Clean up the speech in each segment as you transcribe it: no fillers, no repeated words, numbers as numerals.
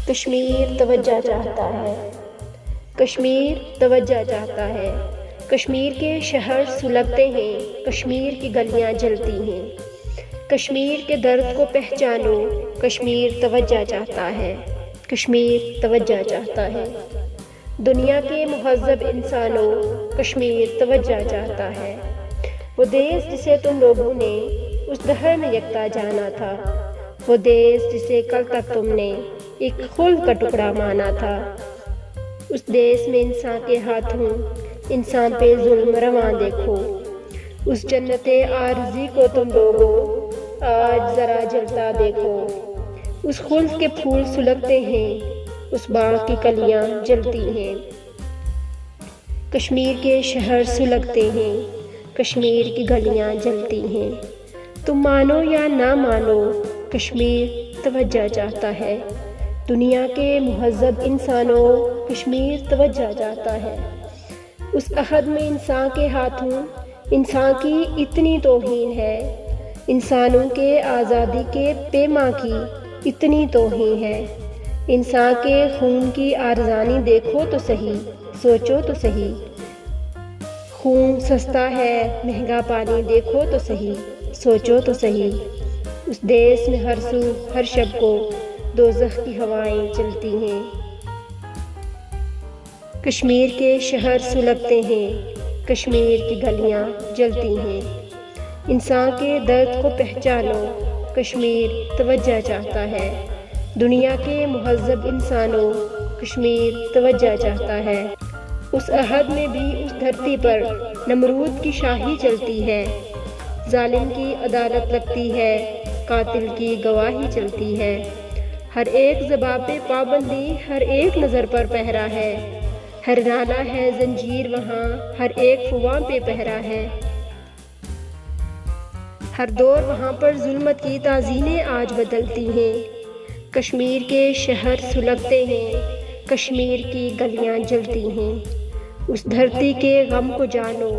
کشمیر توجہ چاہتا ہے، کشمیر توجہ چاہتا ہے، کشمیر کے شہر سلگتے ہیں، کشمیر کی گلیاں جلتی ہیں، کشمیر کے درد کو پہچانو، کشمیر توجہ چاہتا ہے، کشمیر توجہ چاہتا ہے، دنیا کے مہذب انسانوں، کشمیر توجہ چاہتا ہے، وہ دیس جسے تم لوگوں نے اس دہر میں یکتا جانا تھا، وہ دیس جسے کل تک تم نے ایک خلد کا ٹکڑا مانا تھا، اس دیس میں انسان کے ہاتھوں انسان پہ ظلم رواں دیکھو، اس جنت عارضی کو تم لوگوں آج ذرا جلتا دیکھو، اس خلد کے پھول سلگتے ہیں، اس باغ کی کلیاں جلتی ہیں، کشمیر کے شہر سلگتے ہیں، کشمیر کی گلیاں جلتی ہیں، تم مانو یا نہ مانو، کشمیر توجہ چاہتا ہے، دنیا کے مہذب انسانوں، کشمیر توجہ چاہتا ہے، اس عہد میں انسان کے ہاتھوں انسان کی اتنی توہین ہے، انسانوں کے آزادی کے پیما کی اتنی توہین ہے، انسان کے خون کی ارزانی دیکھو تو صحیح، سوچو تو صحیح، خون سستا ہے، مہنگا پانی دیکھو تو صحیح، سوچو تو صحیح، اس دیس میں ہر سو ہر شب کو دوزخ کی ہوائیں چلتی ہیں، کشمیر کے شہر سلگتے ہیں، کشمیر کی گلیاں جلتی ہیں، انسان کے درد کو پہچانو، کشمیر توجہ چاہتا ہے، دنیا کے مہذب انسانوں، کشمیر توجہ چاہتا ہے، اس عہد میں بھی اس دھرتی پر نمرود کی شاہی چلتی ہے، ظالم کی عدالت لگتی ہے، قاتل کی گواہی چلتی ہے، ہر ایک زباں پہ پابندی، ہر ایک نظر پر پہرا ہے، ہر نالہ ہے زنجیر وہاں، ہر ایک فواں پہ پہرا ہے، ہر دور وہاں پر ظلمت کی تعظیمیں آج بدلتی ہیں، کشمیر کے شہر سلگتے ہیں، کشمیر کی گلیاں جلتی ہیں، اس دھرتی کے غم کو جانو،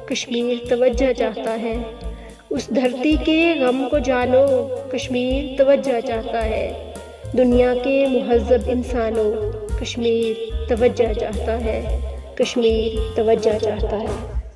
کشمیر توجہ چاہتا ہے، اس دھرتی کے غم کو جانو، کشمیر توجہ چاہتا ہے، دنیا کے مہذب انسانوں، کشمیر توجہ چاہتا ہے، کشمیر توجہ چاہتا ہے۔